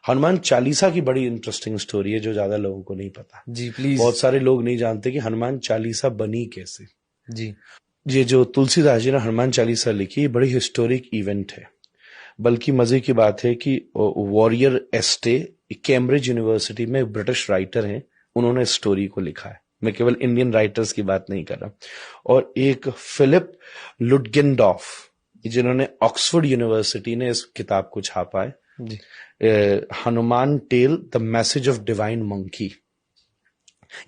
हनुमान चालीसा की बड़ी interesting story है जो ज्यादा लोगों को नहीं पता। जी प्लीज। बहुत सारे लोग नहीं जानते कि हनुमान चालीसा बनी कैसे। जी ये जो तुलसीदास जी ने हनुमान चालीसा लिखी, ये बड़ी हिस्टोरिक इवेंट है। बल्कि मजे की बात है कि वॉरियर एस्टे कैम्ब्रिज यूनिवर्सिटी में ब्रिटिश राइटर हैं, उन्होंने स्टोरी को लिखा है। मैं केवल इंडियन राइटर्स की बात नहीं कर रहा। और एक फिलिप लुटगेनडॉर्फ, जिन्होंने ऑक्सफोर्ड यूनिवर्सिटी ने इस किताब को छापा है, जी Hanuman tale the message of divine monkey.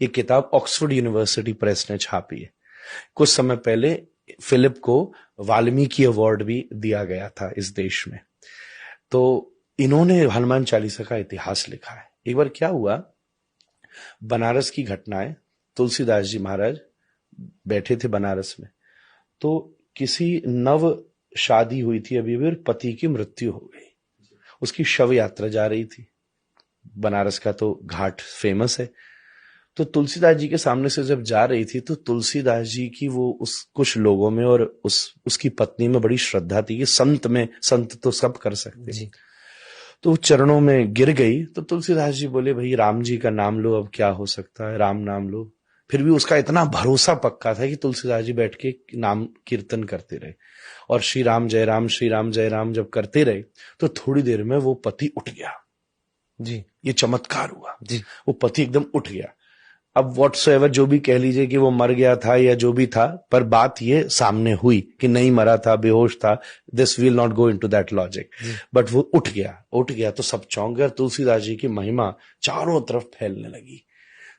ये किताब ऑक्सफोर्ड यूनिवर्सिटी प्रेस ने छापी है। कुछ समय पहले फिलिप को वाल्मीकि अवार्ड भी दिया गया था इस देश में। तो इन्होंने हनुमान चालीसा का इतिहास लिखा है। एक बार क्या हुआ, बनारस की घटनाएं, तुलसीदास जी महाराज बैठे थे बनारस में, तो किसी नव शादी हुई थी अभी भी और पति की मृत्यु हो गई। उसकी शव यात्रा जा रही थी। बनारस का तो घाट फेमस है। तो तुलसीदास जी के सामने से जब जा रही थी तो तुलसीदास जी की वो उस कुछ लोगों में और उसकी पत्नी में बड़ी श्रद्धा थी कि संत तो सब कर सकते हैं। तो वो चरणों में गिर गई। तो तुलसीदास जी बोले, भाई राम जी का नाम लो, अब क्या हो सकता है, राम नाम लो। फिर भी उसका इतना भरोसा पक्का था कि तुलसीदास जी बैठ के नाम कीर्तन करते रहे और श्री राम जय राम जब करते रहे तो थोड़ी देर में वो पति उठ गया। जी ये चमत्कार हुआ जी। वो पति एकदम उठ गया। अब व्हाटसोएवर जो भी कह लीजिए कि वो मर गया था या जो भी था, पर बात ये सामने हुई कि नहीं मरा था, बेहोश था। This will not go into that logic, but वो उठ गया तो सब चौंक गए। तुलसीदास जी की महिमा चारों तरफ फैलने लगी,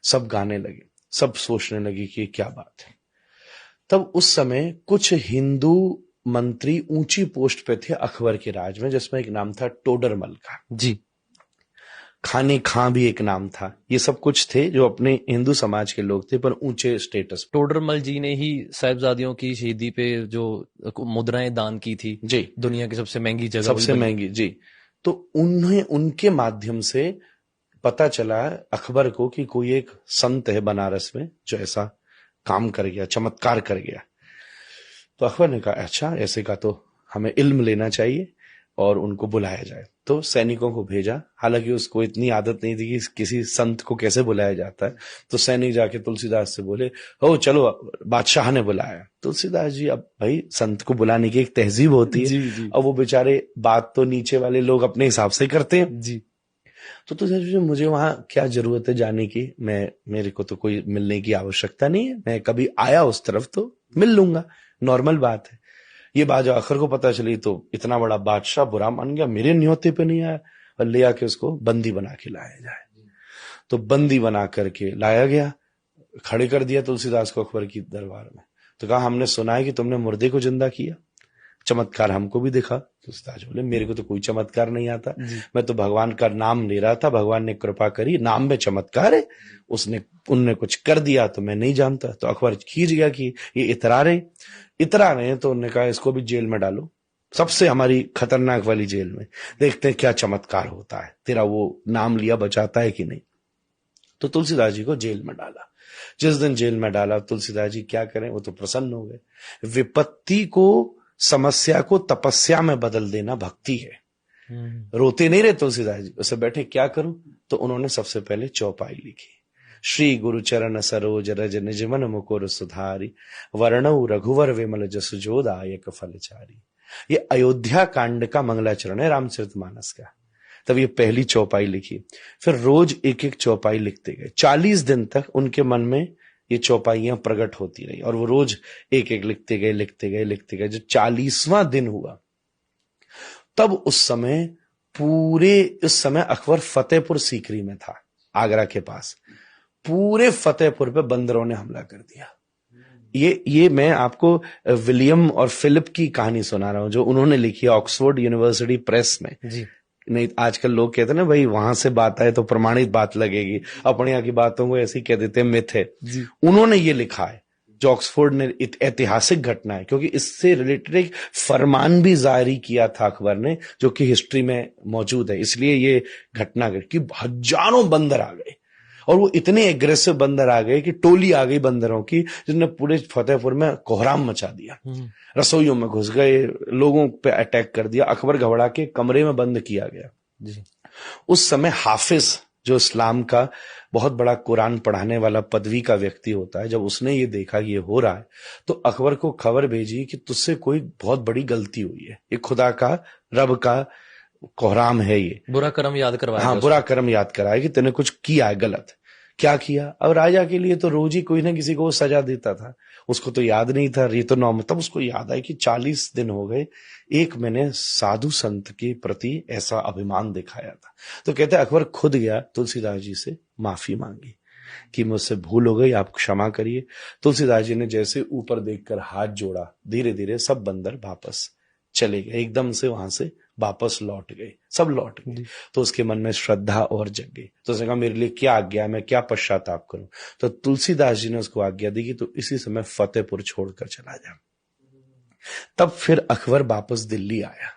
सब गाने लगे, सब सोचने लगे कि क्या बात है। तब उस समय कुछ हिंदू मंत्री ऊंची पोस्ट पे थे अकबर के राज में, जिसमें एक नाम था टोडरमल का। जी। खाने खां भी एक नाम था। ये सब कुछ थे जो अपने हिंदू समाज के लोग थे पर ऊंचे स्टेटस। टोडरमल जी ने ही साहिबजादियों की शहीदी पे जो मुद्राएं दान की थी जी, दुनिया की सबसे महंगी जगह, सबसे महंगी। जी, तो उन्हें उनके माध्यम से पता चला अकबर को कि कोई एक संत है बनारस में जो ऐसा काम कर गया, चमत्कार कर गया। तो अकबर ने कहा, अच्छा ऐसे का तो हमें इल्म लेना चाहिए और उनको बुलाया जाए। तो सैनिकों को भेजा। हालांकि उसको इतनी आदत नहीं थी कि किसी संत को कैसे बुलाया जाता है। तो सैनिक जाके तुलसीदास से बोले, हो चलो, बादशाह ने बुलाया। तुलसीदास जी, अब भाई संत को बुलाने की एक तहजीब होती है। जी। और वो बेचारे बात तो नीचे वाले लोग अपने हिसाब से करते हैं। जी। तो तुलसीदास जी, मुझे वहां क्या जरूरत है जाने की, मेरे को तो कोई मिलने की आवश्यकता नहीं है, मैं कभी आया उस तरफ तो मिल लूंगा, नॉर्मल बात है। ये बात जब आखिर को पता चली तो इतना बड़ा बादशाह बुरा मान गया, मेरे न्योते पे नहीं आया, और ले आके उसको बंदी बना के लाया जाए। तो बंदी बना करके लाया गया, खड़े कर दिया तुलसीदास को अकबर की दरबार में। तो कहा, हमने सुना है कि तुमने मुर्दे को जिंदा किया, चमत्कार हमको भी दिखा। तुलसीदास बोले, मेरे को तो कोई चमत्कार नहीं आता, मैं तो भगवान का नाम ले रहा था, भगवान ने कृपा करी, नाम में चमत्कार है, उनने कुछ कर दिया तो मैं नहीं जानता। तो अकबर खींच गया कि ये इतरा रहे तो उन्होंने कहा, इसको भी जेल में डालो, सबसे हमारी खतरनाक वाली जेल में, देखते हैं क्या चमत्कार होता है, तेरा वो नाम लिया बचाता है कि नहीं। तो तुलसीदास जी को जेल में डाला। जिस दिन जेल में डाला, तुलसीदास जी क्या करें, वो तो प्रसन्न हो गए। विपत्ति को, समस्या को तपस्या में बदल देना भक्ति है। रोते नहीं रहे तुलसीदास जी, उसे बैठे क्या करूं, तो उन्होंने सबसे पहले चौपाई लिखी, श्री गुरु चरण सरोज रज निज मन मुकुर सुधारी, वर्णौ रघुवर विमल जसु जो दायक फलचारी। ये अयोध्या कांड का मंगलाचरण है, रामचरितमानस का। तब ये पहली चौपाई लिखी। फिर रोज एक एक चौपाई लिखते गए। 40 दिन तक उनके मन में ये चौपाइयां प्रकट होती रही और वो रोज एक एक लिखते गए। जब 40वां दिन हुआ तब उस समय अकबर फतेहपुर सीकरी में था, आगरा के पास। पूरे फतेहपुर पे बंदरों ने हमला कर दिया। ये मैं आपको विलियम और फिलिप की कहानी सुना रहा हूं जो उन्होंने लिखी है ऑक्सफोर्ड यूनिवर्सिटी प्रेस में। जी। नहीं, आजकल लोग कहते हैं ना, भाई वहां से बात आए तो प्रमाणित बात लगेगी, अपने यहाँ की बातों को ऐसे ही कह देते हैं, मिथ है। उन्होंने ये लिखा है जो ऑक्सफोर्ड ने, ऐतिहासिक घटना है, क्योंकि इससे रिलेटेड एक फरमान भी जारी किया था अकबर ने, जो कि हिस्ट्री में मौजूद है। इसलिए ये घटना कि हजारों बंदर आ गए और वो इतने एग्रेसिव बंदर आ गए कि टोली आ गई बंदरों की, जिसने पूरे फतेहपुर में कोहराम मचा दिया। रसोइयों में घुस गए, लोगों पे अटैक कर दिया। अकबर घबरा के कमरे में बंद किया गया। उस समय हाफिज, जो इस्लाम का बहुत बड़ा कुरान पढ़ाने वाला पदवी का व्यक्ति होता है, जब उसने ये देखा कि ये हो रहा है, तो अकबर को खबर भेजी कि तुझसे कोई बहुत बड़ी गलती हुई है, ये खुदा का, रब का कोहराम है, ये बुरा कर्म याद करवाया। हाँ, बुरा कर्म याद कराया कि तूने कुछ किया है गलत। क्या किया? अब राजा के लिए तो रोज ही कोई ना किसी को सजा देता था, उसको तो याद नहीं था, ये तो नॉर्मल। तब उसको याद आया कि 40 दिन हो गए, एक मैंने साधु संत के प्रति ऐसा अभिमान दिखाया था। तो कहते अकबर खुद गया, तुलसीदास जी से माफी मांगी कि मुझसे भूल हो गई, आप क्षमा करिए। तुलसीदास जी ने जैसे ऊपर देखकर हाथ जोड़ा, धीरे धीरे सब बंदर वापस चले गए, एकदम से वहां से वापस लौट गए, सब लौट गए। तो उसके मन में श्रद्धा और जग गई, तो उसने कहा मेरे लिए क्या आज्ञा है, मैं क्या पश्चाताप करूं। तो तुलसीदास जी ने उसको आज्ञा दी कि तू इसी समय फतेहपुर छोड़कर चला जा। तब फिर अकबर वापस दिल्ली आया,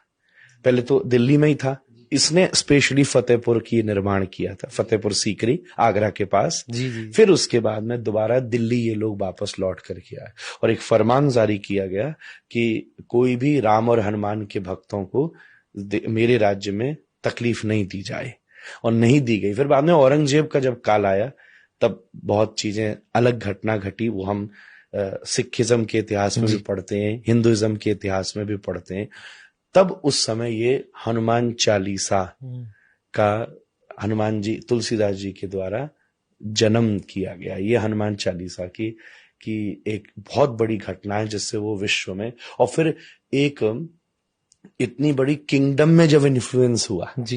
पहले तो दिल्ली में ही था, इसने स्पेशली फतेहपुर की निर्माण किया था, फतेहपुर सीकरी आगरा के पास। जी। फिर उसके बाद में दोबारा दिल्ली ये लोग वापस लौट करके आए और एक फरमान जारी किया गया कि कोई भी राम और हनुमान के भक्तों को मेरे राज्य में तकलीफ नहीं दी जाए, और नहीं दी गई। फिर बाद में औरंगजेब का जब काल आया, तब बहुत चीजें अलग घटना घटी, वो हम सिखिज्म के इतिहास में भी पढ़ते हैं, हिंदुइज्म के इतिहास में भी पढ़ते हैं। तब उस समय ये हनुमान चालीसा का, हनुमान जी, तुलसीदास जी के द्वारा जन्म किया गया। ये हनुमान चालीसा की एक बहुत बड़ी घटना है, जिससे वो विश्व में, और फिर एक इतनी बड़ी किंगडम में जब इन्फ्लुएंस हुआ जी।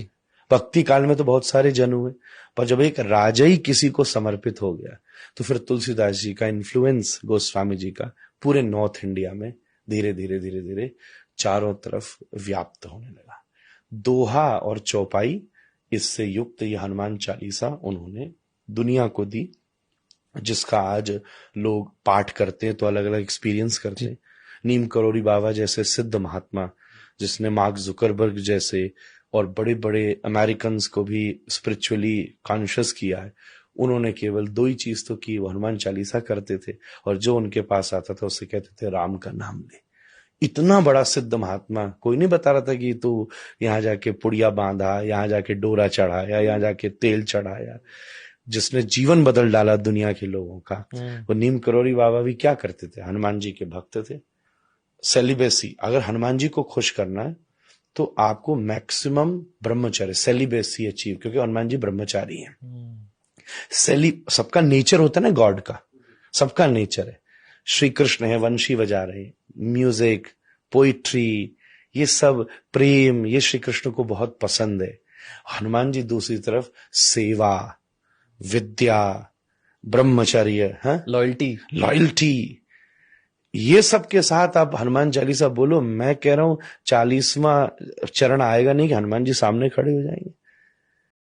भक्ति काल में तो बहुत सारे जन हुए, पर जब एक राजा ही किसी को समर्पित हो गया, तो फिर तुलसीदास जी का इन्फ्लुएंस, गोस्वामी जी का, पूरे नॉर्थ इंडिया में धीरे धीरे धीरे धीरे चारों तरफ व्याप्त होने लगा। दोहा और चौपाई इससे युक्त ये हनुमान चालीसा उन्होंने दुनिया को दी, जिसका आज लोग पाठ करते हैं तो अलग अलग एक्सपीरियंस करते हैं। नीम करोड़ी बाबा जैसे सिद्ध महात्मा, जिसने मार्क जुकरबर्ग जैसे और बड़े बड़े अमेरिकन को भी स्पिरिचुअली कॉन्शियस किया है, उन्होंने केवल 2 ही चीज तो की, वो हनुमान चालीसा करते थे, और जो उनके पास आता था उससे कहते थे राम का नाम ले। इतना बड़ा सिद्ध महात्मा, कोई नहीं बता रहा था कि तू यहाँ जाके पुड़िया बांधा, यहाँ जाके डोरा चढ़ाया, यहाँ जाके तेल चढ़ाया, जिसने जीवन बदल डाला दुनिया के लोगों का। वो नीम करोड़ी बाबा भी क्या करते थे? हनुमान जी के भक्त थे। सेलिबेसी, अगर हनुमान जी को खुश करना है तो आपको मैक्सिमम ब्रह्मचर्य, सेलिबेसी अचीव, क्योंकि हनुमान जी ब्रह्मचारी हैं। सबका नेचर होता है ना, गॉड का सबका नेचर है। श्री कृष्ण है, वंशी बजा रहे, म्यूजिक, पोइट्री, ये सब प्रेम, ये श्री कृष्ण को बहुत पसंद है। हनुमान जी दूसरी तरफ सेवा, विद्या, ब्रह्मचर्य, लॉयल्टी, ये सब के साथ आप हनुमान चालीसा बोलो, मैं कह रहा हूं 40वां चरण आएगा नहीं कि हनुमान जी सामने खड़े हो जाएंगे।